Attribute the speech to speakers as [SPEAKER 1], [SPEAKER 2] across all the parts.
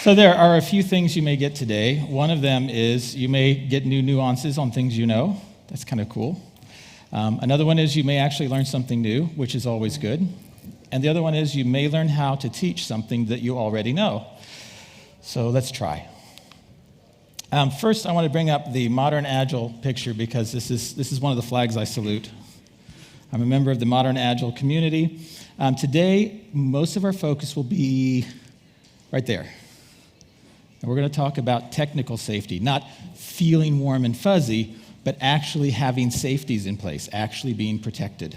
[SPEAKER 1] So there are a few things you may get today. One of them is you may get new nuances on things you know. That's kind of cool. Another one is you may actually learn something new, which is always good. And the other one is you may learn how to teach something that you already know. So let's try. First, I want to bring up the modern Agile picture because this is one of the flags I salute. I'm a member of the modern Agile community. Today, most of our focus will be right there. And we're going to talk about technical safety, not feeling warm and fuzzy, but actually having safeties in place, actually being protected.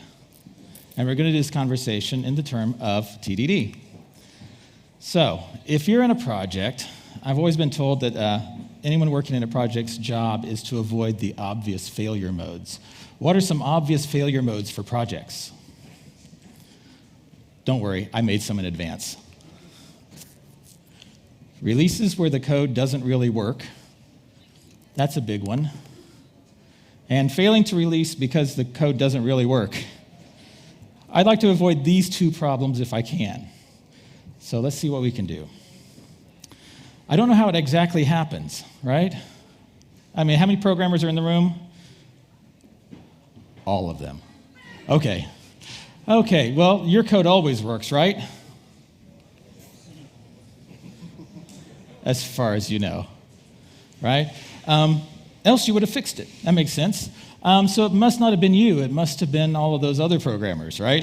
[SPEAKER 1] And we're going to do this conversation in the term of TDD. So, if you're in a project, I've always been told that anyone working in a project's job is to avoid the obvious failure modes. What are some obvious failure modes for projects? Don't worry, I made some in advance. Releases where the code doesn't really work. That's a big one. And failing to release because the code doesn't really work. I'd like to avoid these two problems if I can. So let's see what we can do. I don't know how it exactly happens, right? I mean, how many programmers are in the room? All of them. Okay, well, your code always works, right? As far as you know, right? Else you would have fixed it. That makes sense. So it must not have been you. It must have been all of those other programmers, right?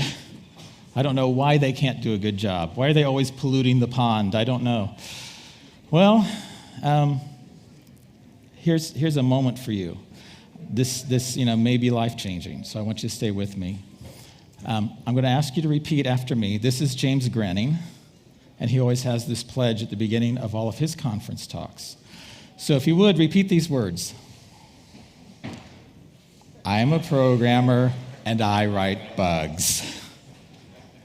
[SPEAKER 1] I don't know why they can't do a good job. Why are they always polluting the pond? I don't know. Well, here's a moment for you. This may be life-changing, so I want you to stay with me. I'm going to ask you to repeat after me. This is James Grenning. And he always has this pledge at the beginning of all of his conference talks. So if you would, repeat these words. I am a programmer, and I write bugs.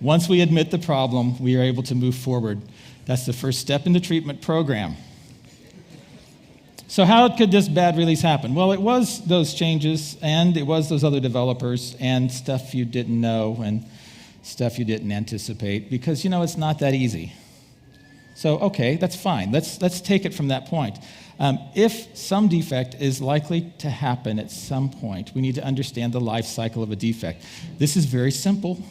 [SPEAKER 1] Once we admit the problem, we are able to move forward. That's the first step in the treatment program. So how could this bad release happen? Well, it was those changes, and it was those other developers, and stuff you didn't know, and stuff you didn't anticipate, because, it's not that easy. So, okay, that's fine. Let's take it from that point. If some defect is likely to happen at some point, we need to understand the life cycle of a defect. This is very simple.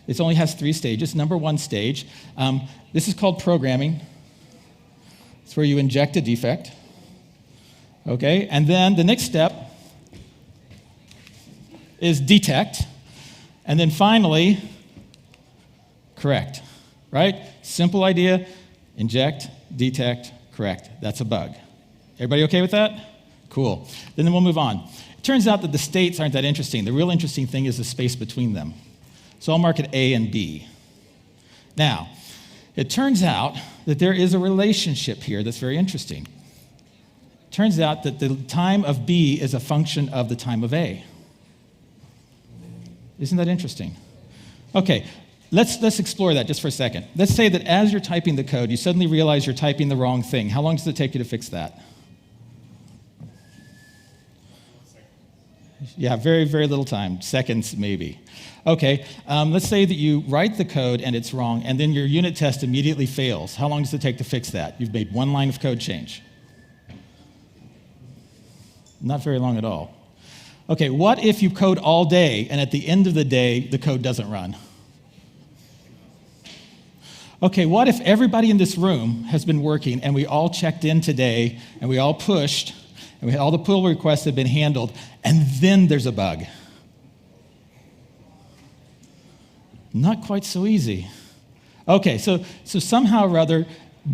[SPEAKER 1] It only has 3 stages. Number 1 stage, this is called programming. It's where you inject a defect. Okay, and then the next step is detect. And then finally, correct, right? Simple idea. Inject, detect, correct. That's a bug. Everybody okay with that? Cool. Then we'll move on. It turns out that the states aren't that interesting. The real interesting thing is the space between them. So I'll mark it A and B. Now, it turns out that there is a relationship here that's very interesting. It turns out that the time of B is a function of the time of A. Isn't that interesting? Okay. Let's explore that just for a second. Let's say that as you're typing the code, you suddenly realize you're typing the wrong thing. How long does it take you to fix that? Yeah, very, very little time. Seconds, maybe. Okay, let's say that you write the code and it's wrong, and then your unit test immediately fails. How long does it take to fix that? You've made 1 line of code change. Not very long at all. Okay, what if you code all day, and at the end of the day, the code doesn't run? Okay, what if everybody in this room has been working and we all checked in today and we all pushed and all the pull requests have been handled and then there's a bug? Not quite so easy. Okay, so somehow or other,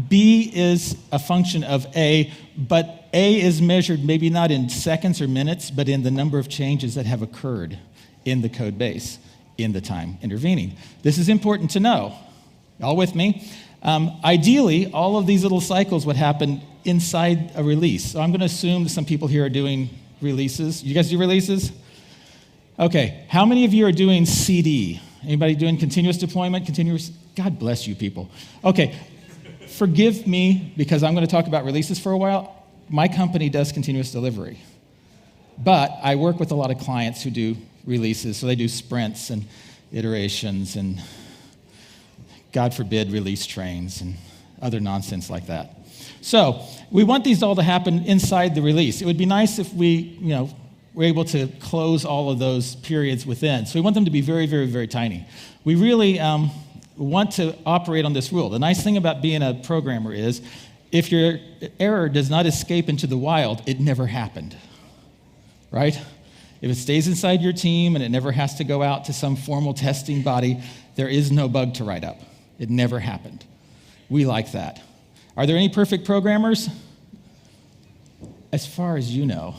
[SPEAKER 1] B is a function of A, but A is measured maybe not in seconds or minutes, but in the number of changes that have occurred in the code base in the time intervening. This is important to know. All with me? Ideally, all of these little cycles would happen inside a release. So I'm going to assume that some people here are doing releases. You guys do releases? Okay. How many of you are doing CD? Anybody doing continuous deployment? God bless you people. Okay. Forgive me because I'm going to talk about releases for a while. My company does continuous delivery. But I work with a lot of clients who do releases. So they do sprints and iterations and, God forbid, release trains and other nonsense like that. So we want these all to happen inside the release. It would be nice if we, were able to close all of those periods within. So we want them to be very, very, very tiny. We really want to operate on this rule. The nice thing about being a programmer is if your error does not escape into the wild, it never happened, right? If it stays inside your team and it never has to go out to some formal testing body, there is no bug to write up. It never happened. We like that. Are there any perfect programmers? As far as you know.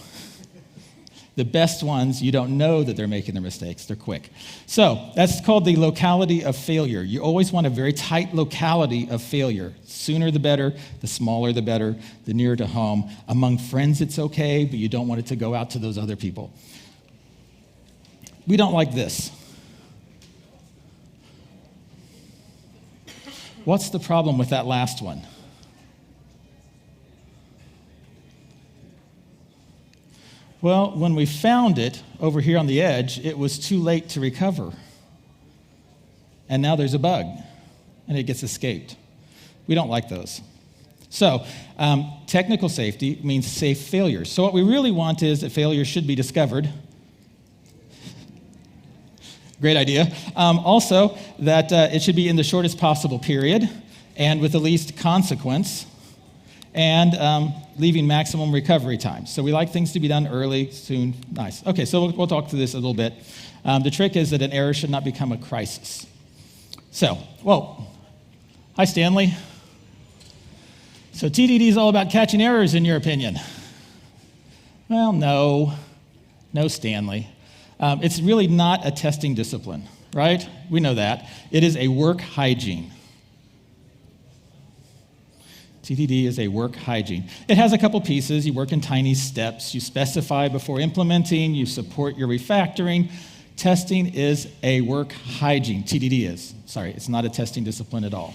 [SPEAKER 1] The best ones, you don't know that they're making their mistakes. They're quick. So that's called the locality of failure. You always want a very tight locality of failure. Sooner the better, the smaller the better, the nearer to home. Among friends, it's okay, but you don't want it to go out to those other people. We don't like this. What's the problem with that last one? Well, when we found it over here on the edge, it was too late to recover. And now there's a bug, and it gets escaped. We don't like those. So, technical safety means safe failures. So what we really want is that failures should be discovered. Great idea. Also, that it should be in the shortest possible period and with the least consequence, and leaving maximum recovery time. So we like things to be done early, soon, nice. Okay, so we'll talk through this a little bit. The trick is that an error should not become a crisis. So, whoa. Hi, Stanley. So TDD is all about catching errors, in your opinion? Well, no, Stanley. It's really not a testing discipline, right? We know that. It is a work hygiene. TDD is a work hygiene. It has a couple pieces. You work in tiny steps. You specify before implementing. You support your refactoring. Testing is a work hygiene. TDD is. Sorry, it's not a testing discipline at all.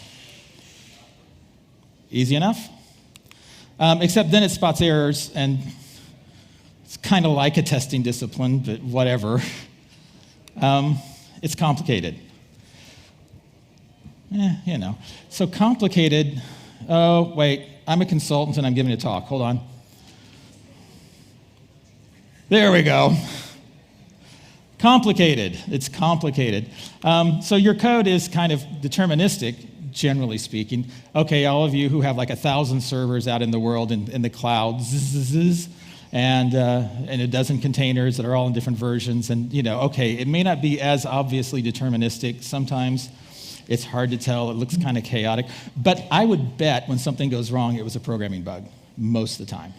[SPEAKER 1] Easy enough? Except then it spots errors, and it's kind of like a testing discipline, but whatever. It's complicated. So complicated. Oh, wait, I'm a consultant and I'm giving a talk. Hold on. There we go. Complicated. It's complicated. So your code is kind of deterministic, generally speaking. Okay, all of you who have like 1,000 servers out in the world in the cloud, and a dozen containers that are all in different versions, and okay, it may not be as obviously deterministic. Sometimes it's hard to tell. It looks kind of chaotic. But I would bet when something goes wrong, it was a programming bug, most of the time.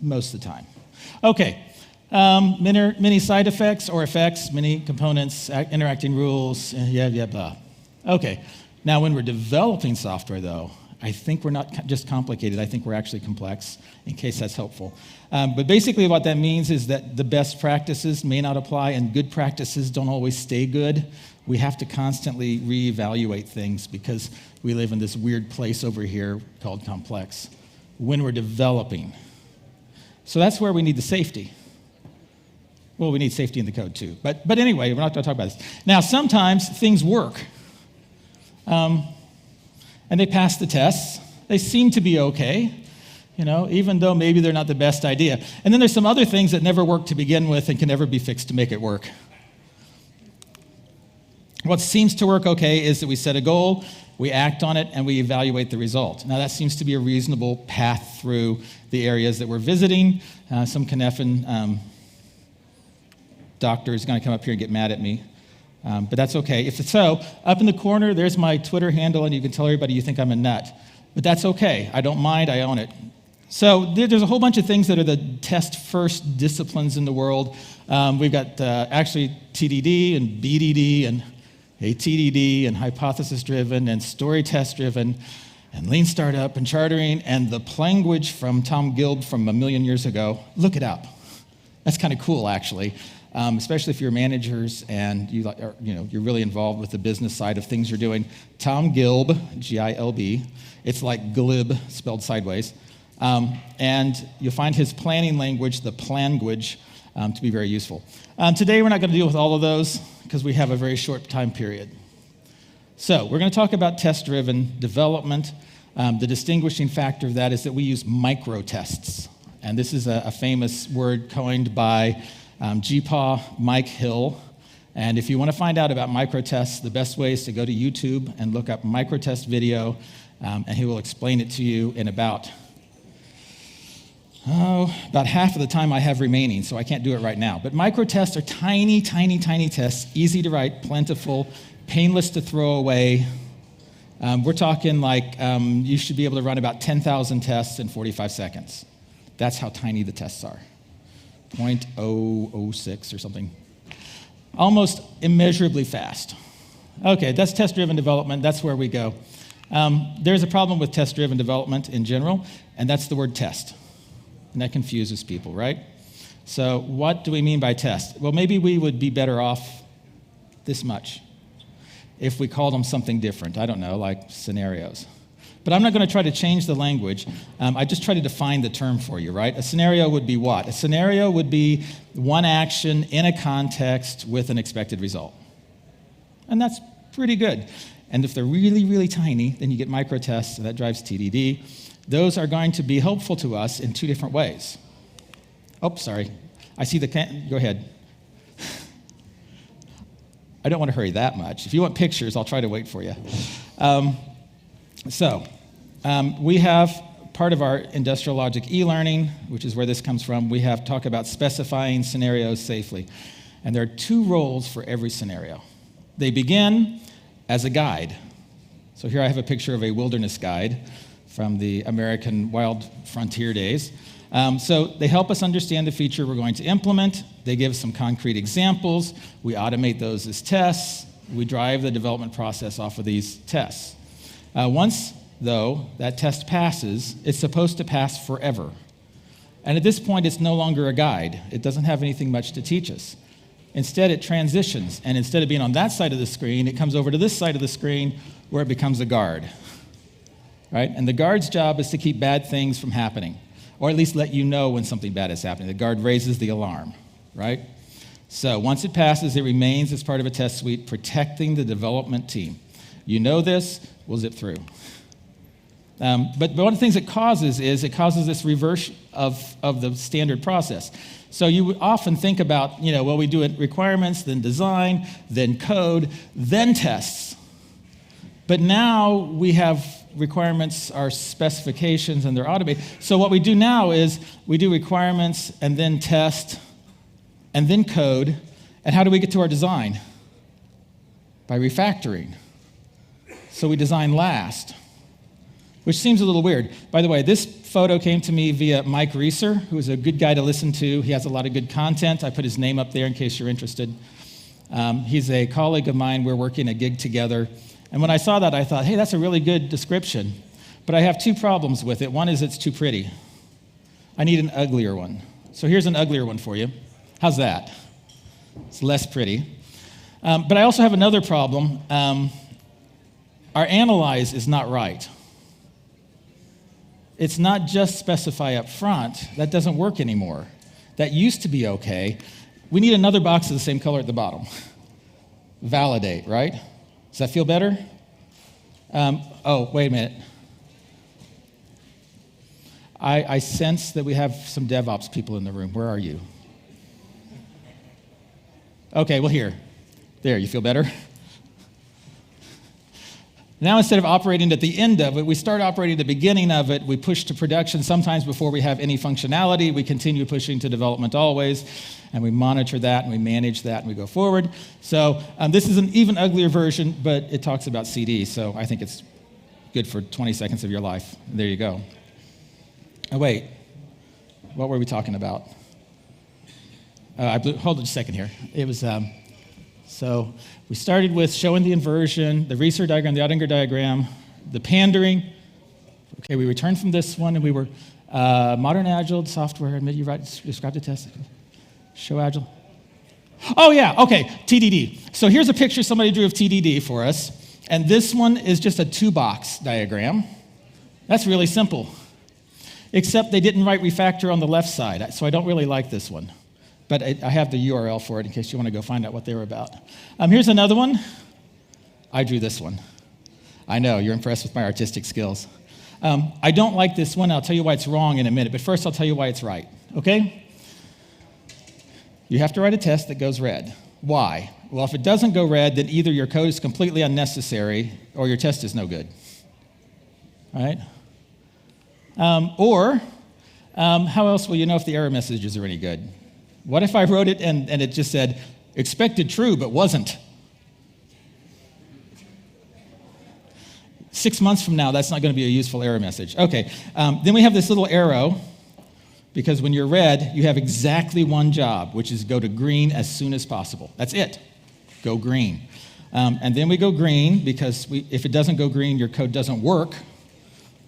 [SPEAKER 1] Most of the time. Okay, many side effects or effects, many components, interacting rules, blah. Okay, now when we're developing software, though, I think we're not just complicated. I think we're actually complex, in case that's helpful. But basically what that means is that the best practices may not apply, and good practices don't always stay good. We have to constantly reevaluate things because we live in this weird place over here called complex when we're developing. So that's where we need the safety. Well, we need safety in the code too. But anyway, we're not going to talk about this. Now, sometimes things work. And they pass the tests. They seem to be okay, even though maybe they're not the best idea. And then there's some other things that never work to begin with and can never be fixed to make it work. What seems to work okay is that we set a goal, we act on it, and we evaluate the result. Now, that seems to be a reasonable path through the areas that we're visiting. Some Cynefin doctor is going to come up here and get mad at me. But that's okay. If it's so, up in the corner, there's my Twitter handle, and you can tell everybody you think I'm a nut. But that's okay. I don't mind. I own it. So there's a whole bunch of things that are the test-first disciplines in the world. We've got actually TDD and BDD and ATDD and hypothesis-driven and story test-driven and lean startup and chartering and the language from Tom Gilb from a million years ago. Look it up. That's kind of cool, actually. Especially if you're managers and you're really involved with the business side of things you're doing. Tom Gilb, G-I-L-B. It's like glib, spelled sideways. And you'll find his planning language, the planguage, to be very useful. Today we're not going to deal with all of those because we have a very short time period. So we're going to talk about test-driven development. The distinguishing factor of that is that we use micro-tests. And this is a famous word coined by GPA Mike Hill. And if you want to find out about micro-tests, the best way is to go to YouTube and look up micro-test video, and he will explain it to you in about half of the time I have remaining, so I can't do it right now. But micro-tests are tiny, tiny, tiny tests, easy to write, plentiful, painless to throw away. We're talking like you should be able to run about 10,000 tests in 45 seconds. That's how tiny the tests are. 0.006 or something. Almost immeasurably fast. Okay, that's test-driven development. That's where we go. There's a problem with test-driven development in general, and that's the word test. And that confuses people, right? So what do we mean by test? Well, maybe we would be better off this much if we called them something different. I don't know, like scenarios. But I'm not going to try to change the language. I just try to define the term for you, right? A scenario would be what? A scenario would be one action in a context with an expected result. And that's pretty good. And if they're really, really tiny, then you get micro-tests, and that drives TDD. Those are going to be helpful to us in two different ways. Oh, sorry. I see the go ahead. I don't want to hurry that much. If you want pictures, I'll try to wait for you. We have part of our industrial logic e-learning, which is where this comes from. We have talk about specifying scenarios safely. And there are two roles for every scenario. They begin as a guide. So here I have a picture of a wilderness guide from the American Wild Frontier days. So they help us understand the feature we're going to implement. They give some concrete examples. We automate those as tests. We drive the development process off of these tests. Once, though, that test passes, it's supposed to pass forever. And at this point, it's no longer a guide. It doesn't have anything much to teach us. Instead, it transitions. And instead of being on that side of the screen, it comes over to this side of the screen where it becomes a guard. Right? And the guard's job is to keep bad things from happening, or at least let you know when something bad is happening. The guard raises the alarm, right? So once it passes, it remains as part of a test suite protecting the development team. You know this, we'll zip through. But one of the things it causes is it causes this reverse of the standard process. So you would often think about, we do it requirements, then design, then code, then tests. But now we have requirements are specifications and they're automated. So what we do now is we do requirements and then test and then code. And how do we get to our design? By refactoring. So we design last, which seems a little weird. By the way, this photo came to me via Mike Reeser, who is a good guy to listen to. He has a lot of good content. I put his name up there in case you're interested. He's a colleague of mine. We're working a gig together. And when I saw that, I thought, hey, that's a really good description. But I have two problems with it. One is it's too pretty. I need an uglier one. So here's an uglier one for you. How's that? It's less pretty. But I also have another problem. Our analyze is not right. It's not just specify up front. That doesn't work anymore. That used to be okay. We need another box of the same color at the bottom. Validate, right? Does that feel better? Wait a minute. I sense that we have some DevOps people in the room. Where are you? Okay, well, here. There, you feel better? Now, instead of operating at the end of it, we start operating at the beginning of it. We push to production sometimes before we have any functionality. We continue pushing to development always, and we monitor that, and we manage that, and we go forward. So this is an even uglier version, but it talks about CD, so I think it's good for 20 seconds of your life. There you go. Oh, wait. What were we talking about? Hold on a second here. It was... So we started with showing the inversion, the Reeser diagram, the Ottinger diagram, the pandering. Okay, we returned from this one, and we were modern agile software. Admit you described the test. Show agile. Oh, yeah, okay, TDD. So here's a picture somebody drew of TDD for us, and this one is just a two-box diagram. That's really simple, except they didn't write refactor on the left side, so I don't really like this one. But I have the URL for it in case you want to go find out what they were about. Here's another one. I drew this one. I know, you're impressed with my artistic skills. I don't like this one. I'll tell you why it's wrong in a minute, but first I'll tell you why it's right, okay? You have to write a test that goes red. Why? Well, if it doesn't go red, then either your code is completely unnecessary or your test is no good, right? How else will you know if the error messages are any good? What if I wrote it and it just said, expected true, but wasn't? 6 months from now, that's not going to be a useful error message. Okay, then we have this little arrow, because when you're red, you have exactly one job, which is go to green as soon as possible. That's it. Go green. And then we go green because if it doesn't go green, your code doesn't work,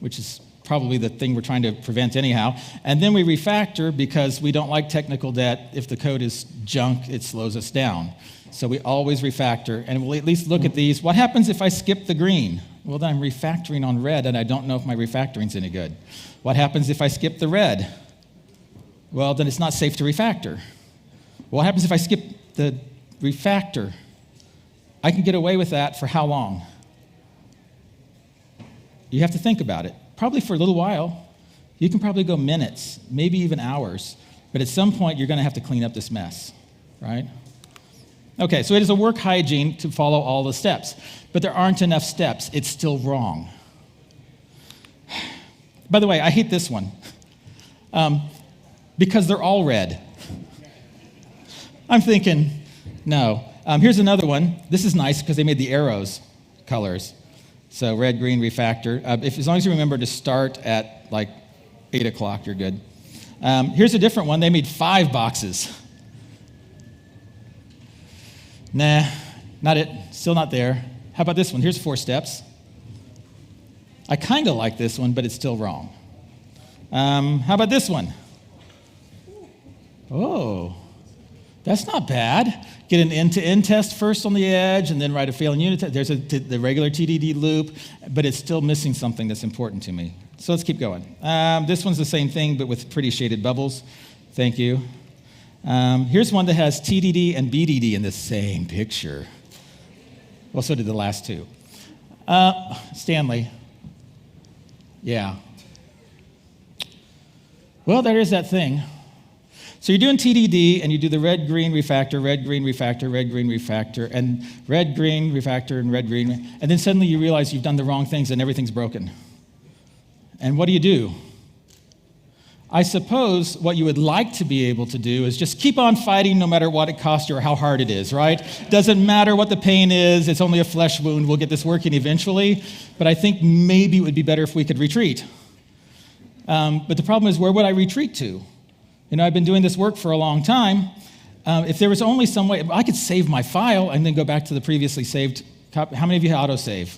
[SPEAKER 1] which is probably the thing we're trying to prevent anyhow. And then we refactor because we don't like technical debt. If the code is junk, it slows us down. So we always refactor, and we'll at least look at these. What happens if I skip the green? Well, then I'm refactoring on red, and I don't know if my refactoring's any good. What happens if I skip the red? Well, then it's not safe to refactor. What happens if I skip the refactor? I can get away with that for how long? You have to think about it. Probably for a little while. You can probably go minutes, maybe even hours. But at some point, you're going to have to clean up this mess, right? Okay, so it is a work hygiene to follow all the steps. But there aren't enough steps. It's still wrong. By the way, I hate this one. Because they're all red. I'm thinking, no. Here's another one. This is nice because they made the arrows colors. So red, green, refactor. As long as you remember to start at like 8 o'clock, you're good. Here's a different one. They made 5 boxes. Nah, not it. Still not there. How about this one? Here's 4 steps. I kind of like this one, but it's still wrong. How about this one? Oh, that's not bad. Get an end-to-end test first on the edge and then write a failing unit test. There's the regular TDD loop, but it's still missing something that's important to me. So let's keep going. This one's the same thing, but with pretty shaded bubbles. Thank you. Here's one that has TDD and BDD in the same picture. Well, so did the last 2. Stanley. Yeah. Well, there is that thing. So you're doing TDD, and you do the red, green, refactor, red, green, refactor, red, green, refactor, and red, green, refactor, and red, green, and then suddenly you realize you've done the wrong things and everything's broken. And what do? I suppose what you would like to be able to do is just keep on fighting no matter what it costs you or how hard it is, right? Doesn't matter what the pain is, it's only a flesh wound, we'll get this working eventually, but I think maybe it would be better if we could retreat. But the problem is, where would I retreat to? You know, I've been doing this work for a long time. If there was only some way, I could save my file and then go back to the previously saved copy. How many of you autosave?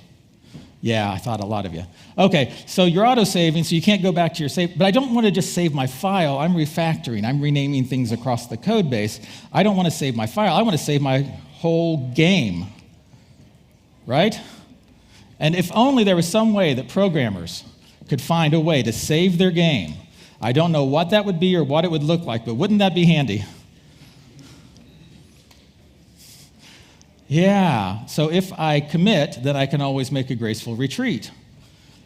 [SPEAKER 1] Yeah, I thought a lot of you. Okay, so you're autosaving, so you can't go back to your save. But I don't want to just save my file. I'm refactoring. I'm renaming things across the code base. I don't want to save my file. I want to save my whole game, right? And if only there was some way that programmers could find a way to save their game. I don't know what that would be or what it would look like, but wouldn't that be handy? Yeah, so if I commit, then I can always make a graceful retreat.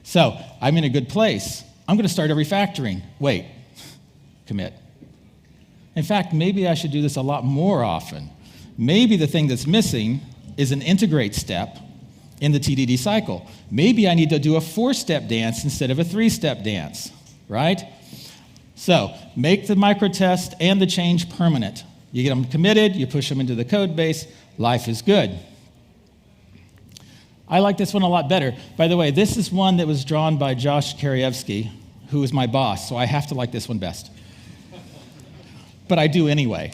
[SPEAKER 1] So I'm in a good place. I'm going to start a refactoring. Wait, commit. In fact, maybe I should do this a lot more often. Maybe the thing that's missing is an integrate step in the TDD cycle. Maybe I need to do a 4-step dance instead of a 3-step dance, right? So make the micro test and the change permanent. You get them committed, you push them into the code base, life is good. I like this one a lot better. By the way, this is one that was drawn by Josh Karyevsky, who is my boss, so I have to like this one best. But I do anyway.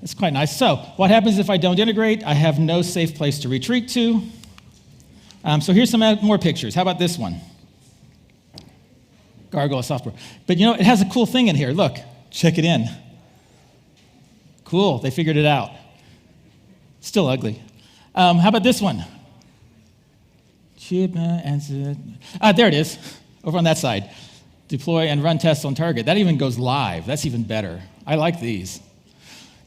[SPEAKER 1] It's quite nice. So what happens if I don't integrate? I have no safe place to retreat to. So here's some more pictures. How about this one? Gargoyle software. But you know, it has a cool thing in here. Look, check it in. Cool, they figured it out. Still ugly. How about this one? There it is, over on that side. Deploy and run tests on target. That even goes live. That's even better. I like these.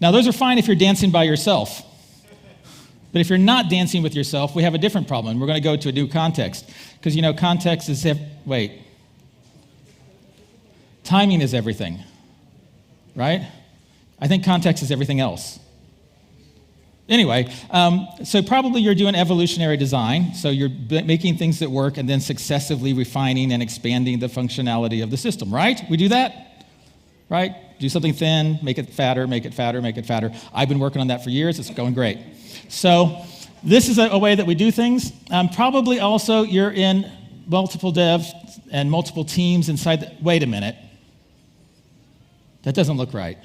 [SPEAKER 1] Now, those are fine if you're dancing by yourself. But if you're not dancing with yourself, we have a different problem. We're going to go to a new context. Because, context is timing is everything, right? I think context is everything else. Anyway, so probably you're doing evolutionary design. So you're making things that work and then successively refining and expanding the functionality of the system, right? We do that, right? Do something thin, make it fatter, make it fatter, make it fatter. I've been working on that for years. It's going great. So this is a way that we do things. Probably also you're in multiple devs and multiple teams inside. Wait a minute. That doesn't look right.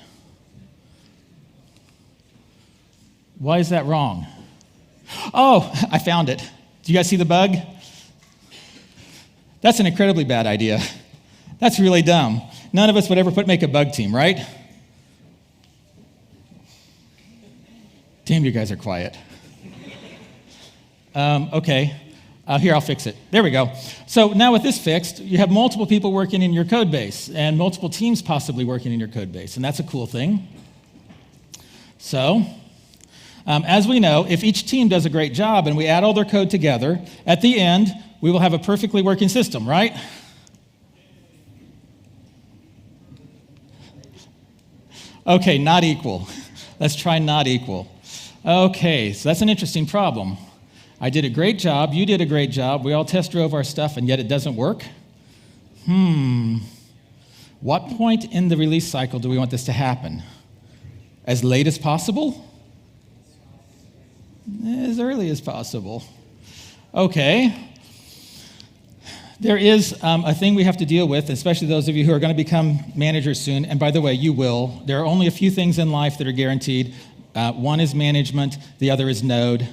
[SPEAKER 1] Why is that wrong? Oh, I found it. Do you guys see the bug? That's an incredibly bad idea. That's really dumb. None of us would ever make a bug team, right? Damn, you guys are quiet. Okay. Here, I'll fix it. There we go. So now with this fixed, you have multiple people working in your code base and multiple teams possibly working in your code base, and that's a cool thing. So, as we know, if each team does a great job and we add all their code together, at the end, we will have a perfectly working system, right? Okay, not equal. Let's try not equal. Okay, so that's an interesting problem. I did a great job, you did a great job, we all test drove our stuff, and yet it doesn't work? What point in the release cycle do we want this to happen? As late as possible? As early as possible. Okay. There is a thing we have to deal with, especially those of you who are going to become managers soon, and by the way, you will. There are only a few things in life that are guaranteed. One is management, the other is node,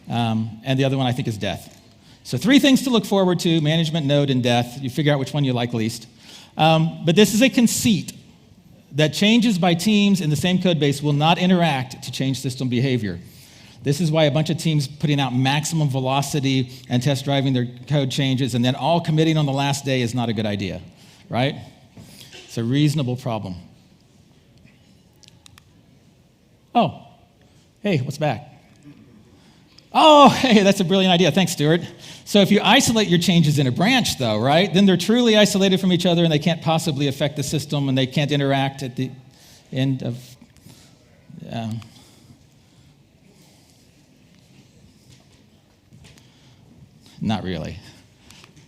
[SPEAKER 1] and the other one I think is death. So 3 things to look forward to: management, node, and death. You figure out which one you like least. But this is a conceit that changes by teams in the same code base will not interact to change system behavior. This is why a bunch of teams putting out maximum velocity and test driving their code changes and then all committing on the last day is not a good idea, right? It's a reasonable problem. Oh, hey, what's back? Oh, hey, that's a brilliant idea. Thanks, Stuart. So if you isolate your changes in a branch, though, right, then they're truly isolated from each other and they can't possibly affect the system and they can't interact at the end of... Not really.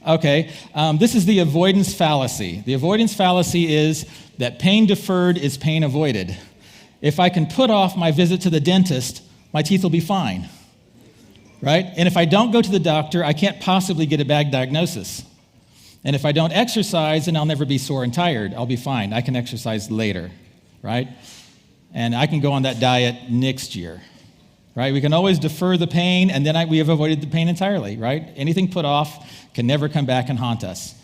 [SPEAKER 1] Okay, this is the avoidance fallacy. The avoidance fallacy is that pain deferred is pain avoided. If I can put off my visit to the dentist, my teeth will be fine, right? And if I don't go to the doctor, I can't possibly get a bad diagnosis. And if I don't exercise, then I'll never be sore and tired. I'll be fine. I can exercise later, right? And I can go on that diet next year. Right? We can always defer the pain, and then we have avoided the pain entirely, right? Anything put off can never come back and haunt us.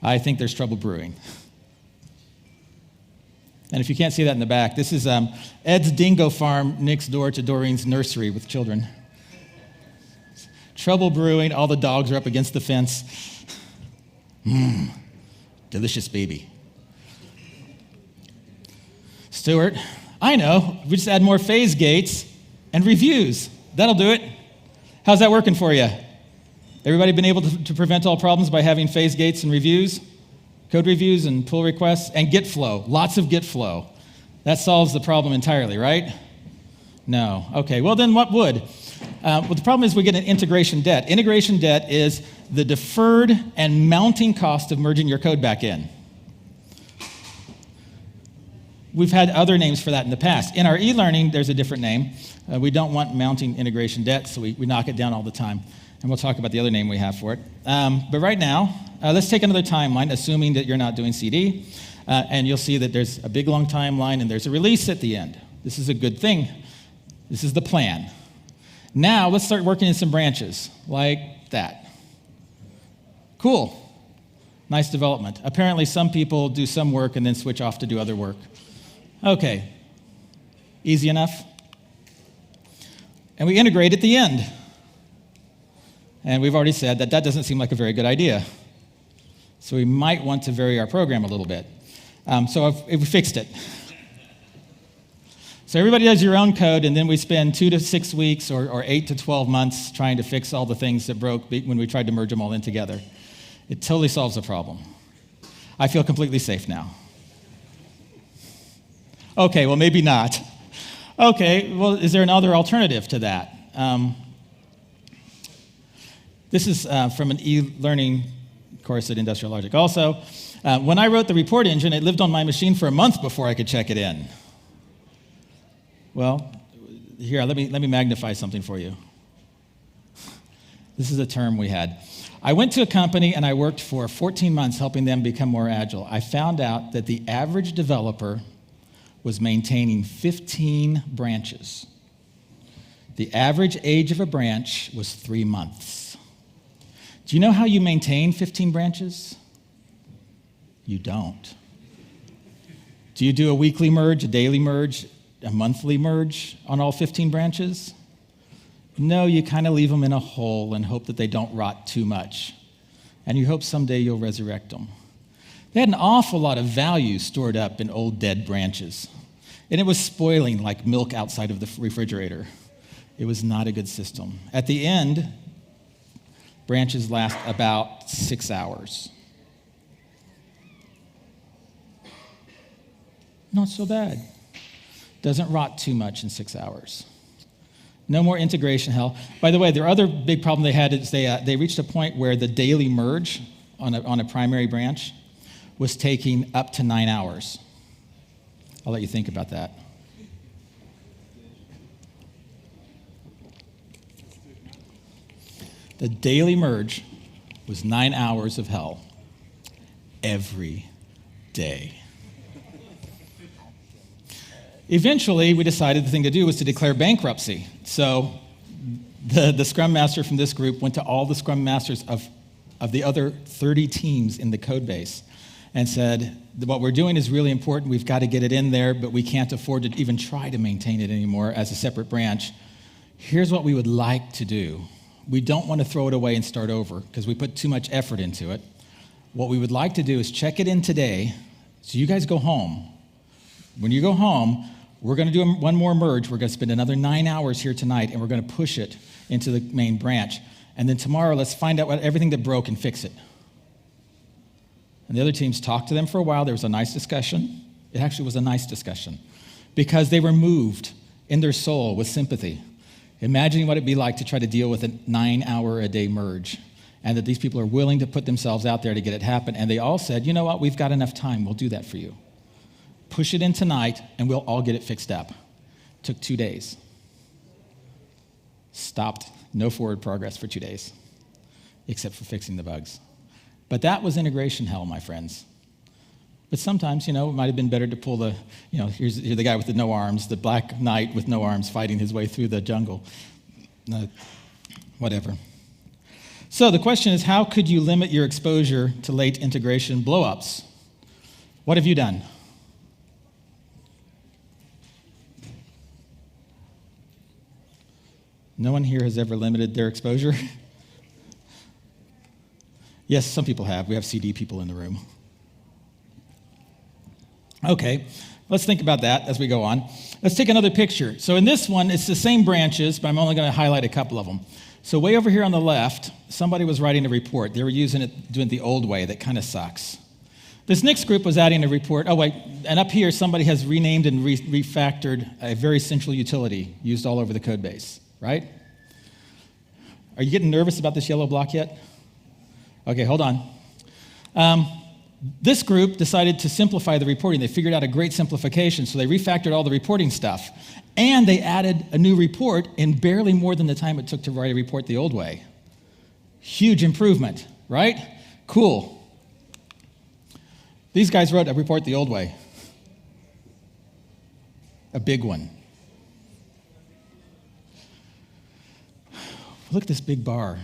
[SPEAKER 1] I think there's trouble brewing. And if you can't see that in the back, this is Ed's dingo farm next door to Doreen's nursery with children. Trouble brewing, all the dogs are up against the fence. Delicious baby. Stuart, I know, we just add more phase gates and reviews. That'll do it. How's that working for you? Everybody been able to prevent all problems by having phase gates and reviews? Code reviews and pull requests and git flow. Lots of git flow. That solves the problem entirely, right? No. Okay, well then what would? Well, the problem is we get an integration debt. Integration debt is the deferred and mounting cost of merging your code back in. We've had other names for that in the past. In our e-learning, there's a different name. We don't want mounting integration debt, so we knock it down all the time. And we'll talk about the other name we have for it. But right now, let's take another timeline, assuming that you're not doing CD. And you'll see that there's a big, long timeline, and there's a release at the end. This is a good thing. This is the plan. Now, let's start working in some branches, like that. Cool. Nice development. Apparently, some people do some work and then switch off to do other work. Okay, easy enough. And we integrate at the end. And we've already said that doesn't seem like a very good idea. So we might want to vary our program a little bit. So if we fixed it. So everybody does your own code, and then we spend 2 to 6 weeks or 8 to 12 months trying to fix all the things that broke when we tried to merge them all in together. It totally solves the problem. I feel completely safe now. Okay, well, maybe not. Okay, well, is there another alternative to that? This is from an e-learning course at Industrial Logic. Also, when I wrote the report engine, it lived on my machine for a month before I could check it in. Well, here, let me magnify something for you. This is a term we had. I went to a company and I worked for 14 months helping them become more agile. I found out that the average developer was maintaining 15 branches. The average age of a branch was 3 months. Do you know how you maintain 15 branches? You don't. Do you do a weekly merge, a daily merge, a monthly merge on all 15 branches? No, you kind of leave them in a hole and hope that they don't rot too much. And you hope someday you'll resurrect them. They had an awful lot of value stored up in old dead branches. And it was spoiling like milk outside of the refrigerator. It was not a good system. At the end, branches last about 6 hours. Not so bad. Doesn't rot too much in 6 hours. No more integration hell. By the way, their other big problem they had is they reached a point where the daily merge on a primary branch was taking up to 9 hours. I'll let you think about that. The daily merge was 9 hours of hell every day. Eventually, we decided the thing to do was to declare bankruptcy. So the Scrum Master from this group went to all the Scrum Masters of the other 30 teams in the code base and said, what we're doing is really important. We've got to get it in there, but we can't afford to even try to maintain it anymore as a separate branch. Here's what we would like to do. We don't want to throw it away and start over because we put too much effort into it. What we would like to do is check it in today so you guys go home. When you go home, we're going to do one more merge. We're going to spend another 9 hours here tonight, and we're going to push it into the main branch. And then tomorrow, let's find out everything that broke and fix it. And the other teams talked to them for a while. There was a nice discussion. It actually was a nice discussion because they were moved in their soul with sympathy, imagining what it'd be like to try to deal with a 9-hour-a-day merge, and that these people are willing to put themselves out there to get it happen. And they all said, you know what, we've got enough time. We'll do that for you. Push it in tonight, and we'll all get it fixed up. Took 2 days. Stopped. No forward progress for 2 days, except for fixing the bugs. But that was integration hell, my friends. But sometimes, it might have been better to pull here's the guy with the no arms, the black knight with no arms fighting his way through the jungle. Whatever. So the question is, how could you limit your exposure to late integration blowups? What have you done? No one here has ever limited their exposure? Yes, some people have. We have CD people in the room. Okay, let's think about that as we go on. Let's take another picture. So in this one, it's the same branches, but I'm only going to highlight a couple of them. So way over here on the left, somebody was writing a report. They were doing it the old way. That kind of sucks. This next group was adding a report. Oh, wait, and up here, somebody has renamed and refactored a very central utility used all over the code base, right? Are you getting nervous about this yellow block yet? Okay, hold on. This group decided to simplify the reporting. They figured out a great simplification, so they refactored all the reporting stuff. And they added a new report in barely more than the time it took to write a report the old way. Huge improvement, right? Cool. These guys wrote a report the old way. A big one. Look at this big bar.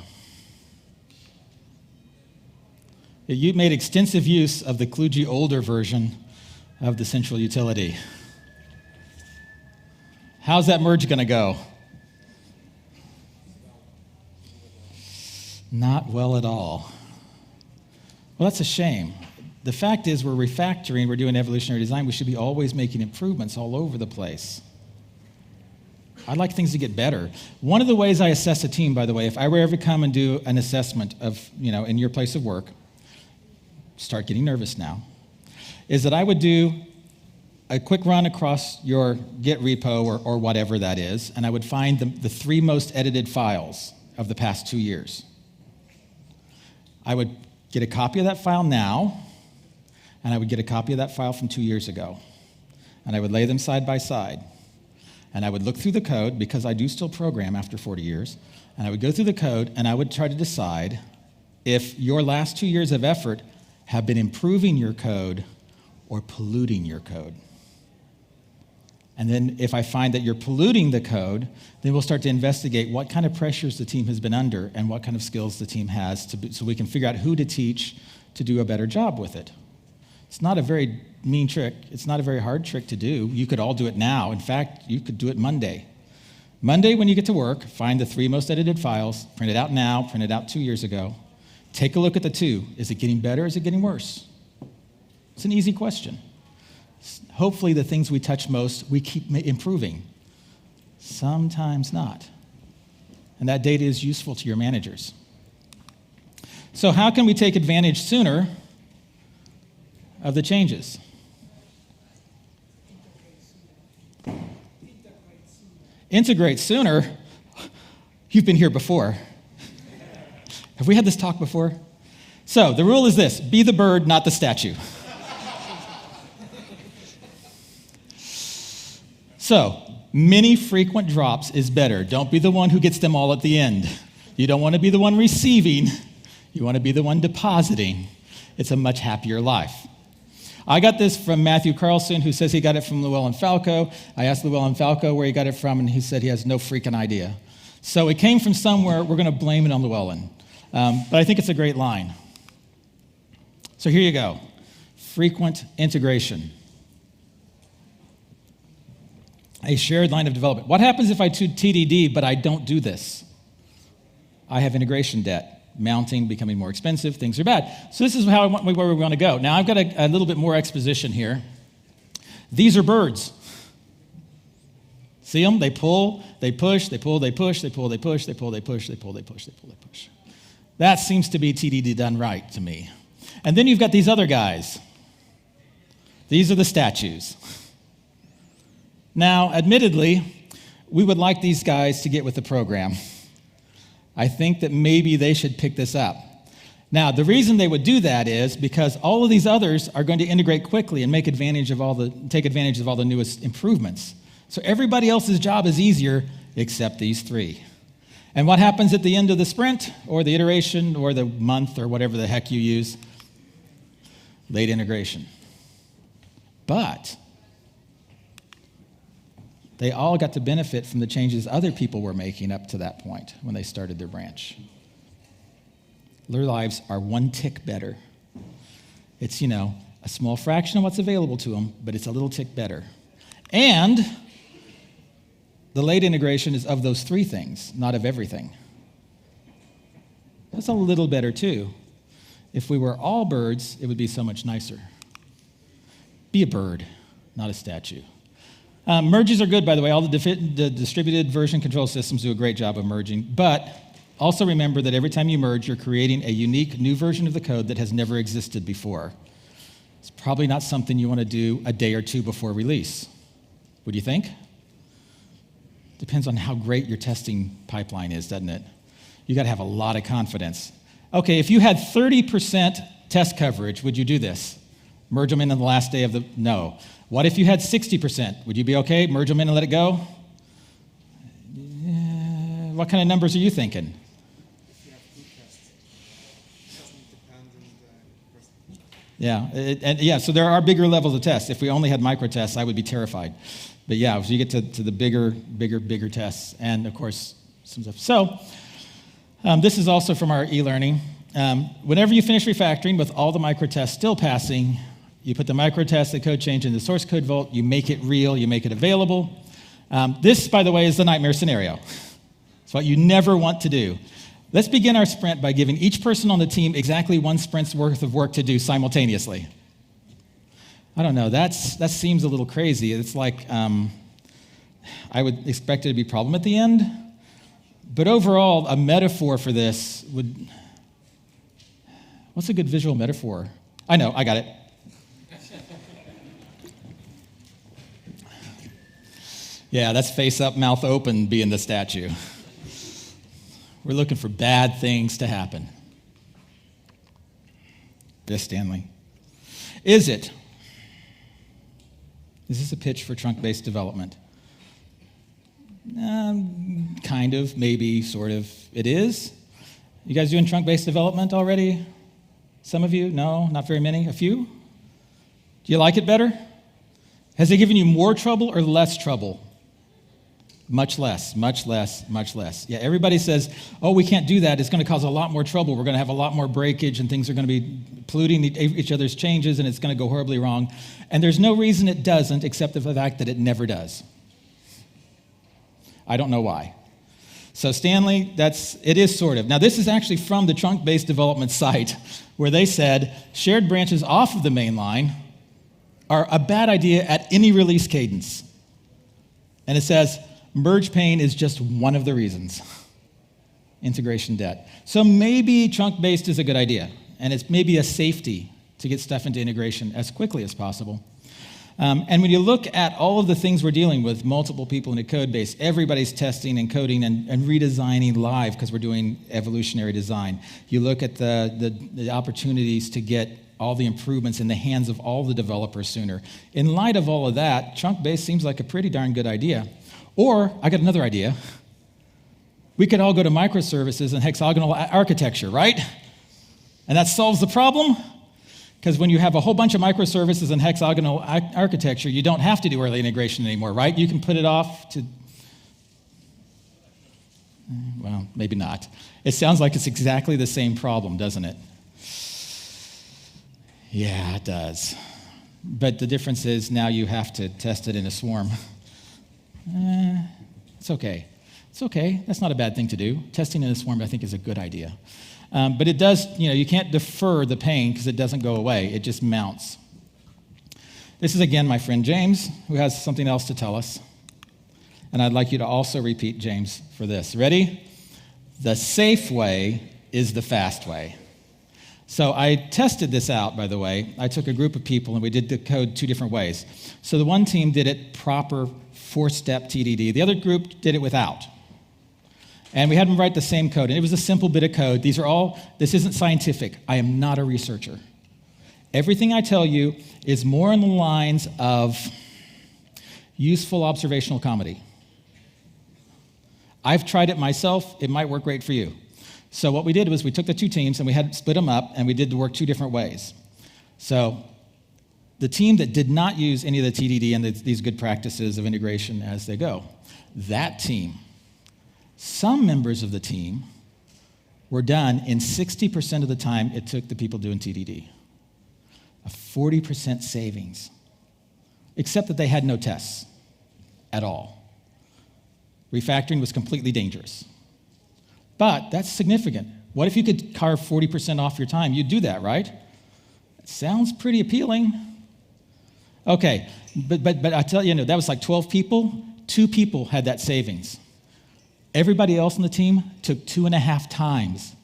[SPEAKER 1] You made extensive use of the kludgy older version of the central utility. How's that merge going to go? Not well at all. Well, that's a shame. The fact is we're refactoring, we're doing evolutionary design. We should be always making improvements all over the place. I'd like things to get better. One of the ways I assess a team, by the way, if I were ever to come and do an assessment of, in your place of work, start getting nervous now, is that I would do a quick run across your Git repo or whatever that is, and I would find the 3 most edited files of the past 2 years. I would get a copy of that file now, and I would get a copy of that file from 2 years ago. And I would lay them side by side. And I would look through the code, because I do still program after 40 years, and I would go through the code, and I would try to decide if your last 2 years of effort have been improving your code or polluting your code. And then if I find that you're polluting the code, then we'll start to investigate what kind of pressures the team has been under and what kind of skills the team has so we can figure out who to teach to do a better job with it. It's not a very mean trick. It's not a very hard trick to do. You could all do it now. In fact, you could do it Monday. Monday, when you get to work, find the 3 most edited files, print it out now, print it out 2 years ago. Take a look at the 2. Is it getting better? Is it getting worse? It's an easy question. Hopefully, the things we touch most, we keep improving. Sometimes not. And that data is useful to your managers. So how can we take advantage sooner of the changes? Integrate sooner? You've been here before. Have we had this talk before? So the rule is this: be the bird, not the statue. So, many frequent drops is better. Don't be the one who gets them all at the end. You don't want to be the one receiving. You want to be the one depositing. It's a much happier life. I got this from Matthew Carlson, who says he got it from Llewellyn Falco. I asked Llewellyn Falco where he got it from, and he said he has no freaking idea. So it came from somewhere. We're going to blame it on Llewellyn. But I think it's a great line. So here you go. Frequent integration. A shared line of development. What happens if I do TDD, but I don't do this? I have integration debt. Mounting, becoming more expensive, things are bad. So this is where we want to go. Now, I've got a little bit more exposition here. These are birds. See them? They pull, they push, they pull, they push, they pull, they push, they pull, they push, they pull, they push, they pull, they push. That seems to be TDD done right to me. And then you've got these other guys. These are the statues. Now, admittedly, we would like these guys to get with the program. I think that maybe they should pick this up. Now, the reason they would do that is because all of these others are going to integrate quickly and take advantage of all the newest improvements. So everybody else's job is easier except these 3. And what happens at the end of the sprint or the iteration or the month or whatever the heck you use? Late integration. But they all got to benefit from the changes other people were making up to that point when they started their branch. Their lives are 1 tick better. It's, a small fraction of what's available to them, but it's a little tick better. And the late integration is of those 3 things, not of everything. That's a little better too. If we were all birds, it would be so much nicer. Be a bird, not a statue. Merges are good, by the way. All the distributed version control systems do a great job of merging. But also remember that every time you merge, you're creating a unique new version of the code that has never existed before. It's probably not something you want to do a day or 2 before release. Would you think? Depends on how great your testing pipeline is, doesn't it? You got to have a lot of confidence. Okay, if you had 30% test coverage, would you do this? Merge them in on the last day of the... No. What if you had 60%? Would you be okay? Merge them in and let it go? What kind of numbers are you thinking?
[SPEAKER 2] If you have 2 tests, it doesn't depend on the person.
[SPEAKER 1] Yeah, so there are bigger levels of tests. If we only had micro tests, I would be terrified. But yeah, if you get to the bigger tests, and of course, some stuff. So, this is also from our e-learning. Whenever you finish refactoring with all the micro tests still passing, you put the micro test, the code change in the source code vault, you make it real, you make it available. This, by the way, is the nightmare scenario. It's what you never want to do. Let's begin our sprint by giving each person on the team exactly 1 sprint's worth of work to do simultaneously. I don't know, that seems a little crazy. It's like I would expect it to be a problem at the end. But overall, a metaphor for this would... What's a good visual metaphor? I know, I got it. Yeah, that's face up, mouth open being the statue. We're looking for bad things to happen. Yes, Stanley. Is it? Is this a pitch for trunk-based development? Kind of, maybe, sort of. It is? You guys doing trunk-based development already? Some of you? No, not very many? A few? Do you like it better? Has it given you more trouble or less trouble? Much less, much less, much less. Yeah, everybody says, oh, we can't do that. It's going to cause a lot more trouble. We're going to have a lot more breakage and things are going to be polluting each other's changes and it's going to go horribly wrong. And there's no reason it doesn't except for the fact that it never does. I don't know why. So Stanley, it is sort of. Now this is actually from the trunk-based development site where they said shared branches off of the main line are a bad idea at any release cadence. And it says, merge pain is just one of the reasons. Integration debt. So maybe trunk-based is a good idea, and it's maybe a safety to get stuff into integration as quickly as possible. And when you look at all of the things we're dealing with, multiple people in a code base, everybody's testing and coding and redesigning live because we're doing evolutionary design. You look at the opportunities to get all the improvements in the hands of all the developers sooner. In light of all of that, trunk-based seems like a pretty darn good idea. Or, I got another idea. We could all go to microservices and hexagonal architecture, right? And that solves the problem? Because when you have a whole bunch of microservices and hexagonal architecture, you don't have to do early integration anymore, right? You can put it off to... Well, maybe not. It sounds like it's exactly the same problem, doesn't it? Yeah, it does. But the difference is now you have to test it in a swarm. It's okay. It's okay. That's not a bad thing to do. Testing in a swarm, I think, is a good idea. But it does, you can't defer the pain because it doesn't go away. It just mounts. This is, again, my friend James, who has something else to tell us. And I'd like you to also repeat James for this. Ready? The safe way is the fast way. So I tested this out, by the way. I took a group of people, and we did the code 2 different ways. So the one team did it proper 4-step TDD. The other group did it without. And we had them write the same code. And it was a simple bit of code. This isn't scientific. I am not a researcher. Everything I tell you is more on the lines of useful observational comedy. I've tried it myself. It might work great for you. So what we did was we took the 2 teams and we had split them up and we did the work 2 different ways. So the team that did not use any of the TDD and these good practices of integration as they go, that team, some members of the team were done in 60% of the time it took the people doing TDD. A 40% savings, except that they had no tests at all. Refactoring was completely dangerous. But that's significant. What if you could carve 40% off your time? You'd do that, right? It sounds pretty appealing. Okay, but I tell you, that was like 12 people. 2 people had that savings. Everybody else on the team took 2.5 times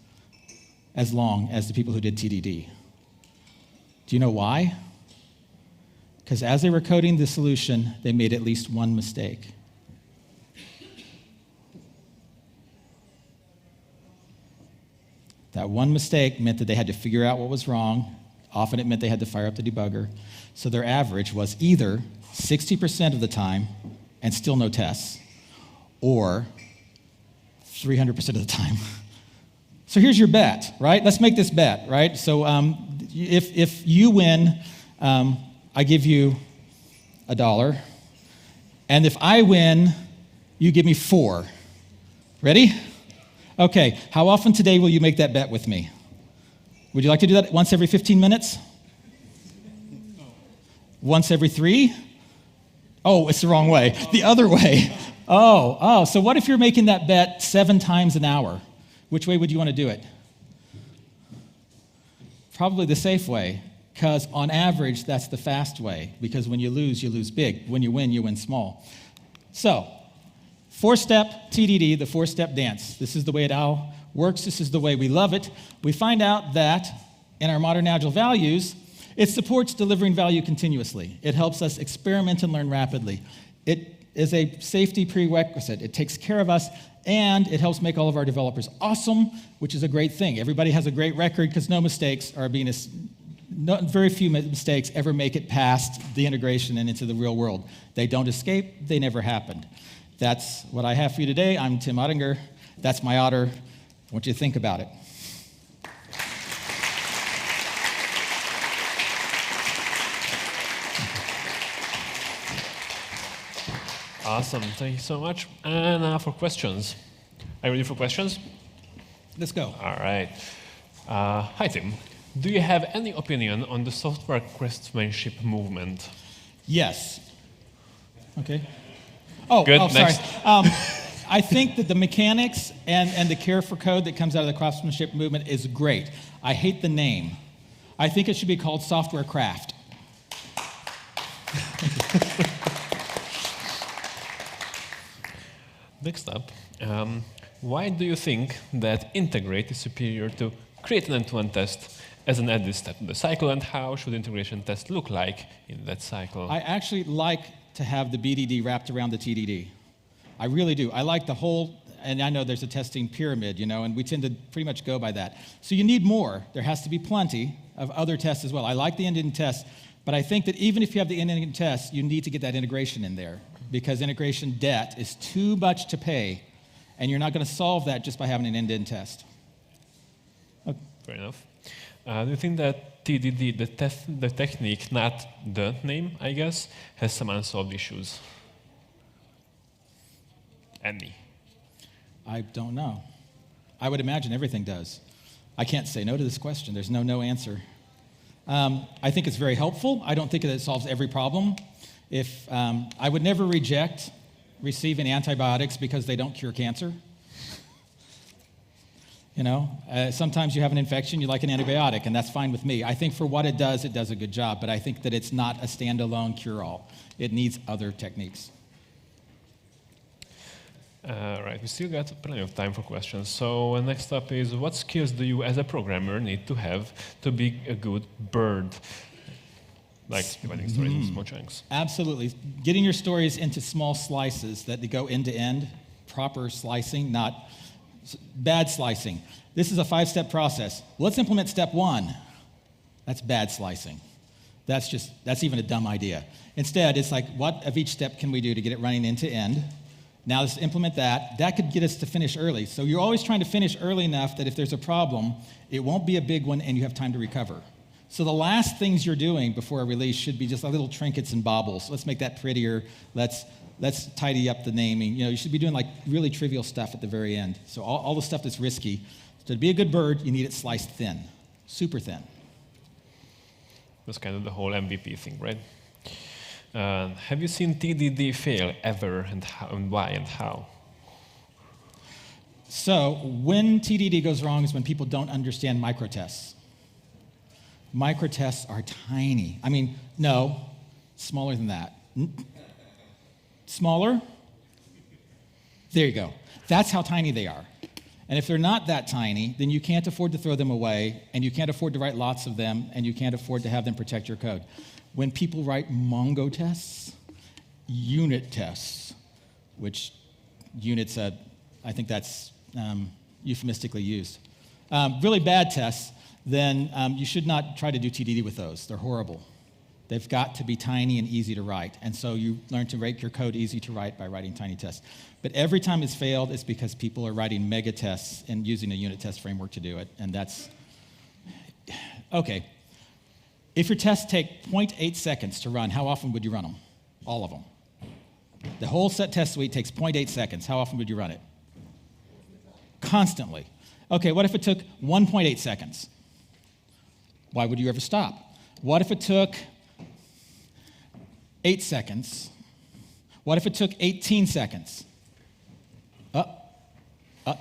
[SPEAKER 1] as long as the people who did TDD. Do you know why? Because as they were coding the solution, they made at least one mistake. That one mistake meant that they had to figure out what was wrong. Often it meant they had to fire up the debugger. So their average was either 60% of the time and still no tests, or 300% of the time. So here's your bet, right? Let's make this bet, right? So if you win, I give you $1. And if I win, you give me 4. Ready? Okay, how often today will you make that bet with me? Would you like to do that once every 15 minutes? No. Once every 3? Oh, it's the wrong way. The other way. Oh, so what if you're making that bet 7 times an hour? Which way would you want to do it? Probably the safe way, because on average, that's the fast way, because when you lose big. When you win small. So, four-step TDD, the four-step dance. This is the way it all works. This is the way we love it. We find out that in our modern Agile values, it supports delivering value continuously. It helps us experiment and learn rapidly. It is a safety prerequisite. It takes care of us, and it helps make all of our developers awesome, which is a great thing. Everybody has a great record because very few mistakes ever make it past the integration and into the real world. They don't escape. They never happened. That's what I have for you today. I'm Tim Ottinger. That's my otter. I want you to think about it.
[SPEAKER 3] Awesome. Thank you so much. And now for questions. Are you ready for questions?
[SPEAKER 1] Let's go.
[SPEAKER 3] All right. Hi, Tim. Do you have any opinion on the software craftsmanship movement?
[SPEAKER 1] Yes. Okay.
[SPEAKER 3] Good,
[SPEAKER 1] sorry.
[SPEAKER 3] next.
[SPEAKER 1] I think that the mechanics and the care for code that comes out of the craftsmanship movement is great. I hate the name. I think it should be called software craft.
[SPEAKER 3] Next up, why do you think that integrate is superior to create an end-to-end test as an added step in the cycle, and how should integration test look like in that cycle?
[SPEAKER 1] I actually like to have the BDD wrapped around the TDD. I really do. I like the whole, and I know there's a testing pyramid, and we tend to pretty much go by that. So you need more. There has to be plenty of other tests as well. I like the end-to-end test, but I think that even if you have the end-to-end test, you need to get that integration in there, because integration debt is too much to pay, and you're not going to solve that just by having an end-to-end test. Okay.
[SPEAKER 3] Fair enough. Do you think that TDD, the technique, not the name, I guess, has some unsolved issues? Any?
[SPEAKER 1] I don't know. I would imagine everything does. I can't say no to this question. There's no answer. I think it's very helpful. I don't think that it solves every problem. I would never reject receiving antibiotics because they don't cure cancer. Sometimes you have an infection, you like an antibiotic, and that's fine with me. I think for what it does a good job, but I think that it's not a standalone cure-all. It needs other techniques.
[SPEAKER 3] Right, we still got plenty of time for questions. So next up is, what skills do you as a programmer need to have to be a good bird? Like dividing stories into small chunks.
[SPEAKER 1] Absolutely. Getting your stories into small slices that they go end to end, proper slicing, not bad slicing. This is a 5-step process. Let's implement step 1. That's bad slicing. That's even a dumb idea. Instead, it's like, what of each step can we do to get it running end to end? Now let's implement that. That could get us to finish early. So you're always trying to finish early enough that if there's a problem, it won't be a big one and you have time to recover. So the last things you're doing before a release should be just like little trinkets and baubles. Let's make that prettier. Let's tidy up the naming. You should be doing like really trivial stuff at the very end. So all the stuff that's risky. So to be a good bird, you need it sliced thin, super thin.
[SPEAKER 3] That's kind of the whole MVP thing, right? Have you seen TDD fail ever, and how, and why, and how?
[SPEAKER 1] So when TDD goes wrong is when people don't understand microtests. Microtests are tiny. No, smaller than that. Smaller? There you go. That's how tiny they are. And if they're not that tiny, then you can't afford to throw them away, and you can't afford to write lots of them, and you can't afford to have them protect your code. When people write Mongo tests, unit tests, which units, I think that's euphemistically used, really bad tests, then you should not try to do TDD with those. They're horrible. They've got to be tiny and easy to write. And so you learn to make your code easy to write by writing tiny tests. But every time it's failed, it's because people are writing mega tests and using a unit test framework to do it. And that's, okay. If your tests take 0.8 seconds to run, how often would you run them? All of them. The whole set test suite takes 0.8 seconds. How often would you run it? Constantly. Okay, what if it took 1.8 seconds? Why would you ever stop? What if it took 8 seconds? What if it took 18 seconds?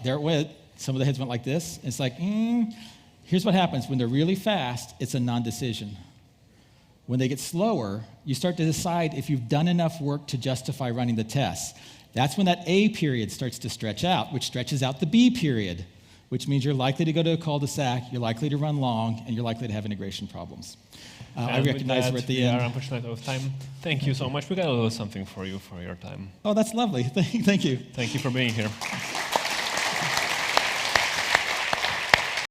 [SPEAKER 1] There it went. Some of the heads went like this. It's like, here's what happens. When they're really fast, it's a non-decision. When they get slower, you start to decide if you've done enough work to justify running the tests. That's when that A period starts to stretch out, which stretches out the B period, which means you're likely to go to a cul-de-sac, you're likely to run long, and you're likely to have integration problems. I recognize we're at the end.
[SPEAKER 3] We are unfortunately out of time. Thank you so much. We got a little something for you for your time.
[SPEAKER 1] Oh, that's lovely. Thank you.
[SPEAKER 3] Thank you for being here.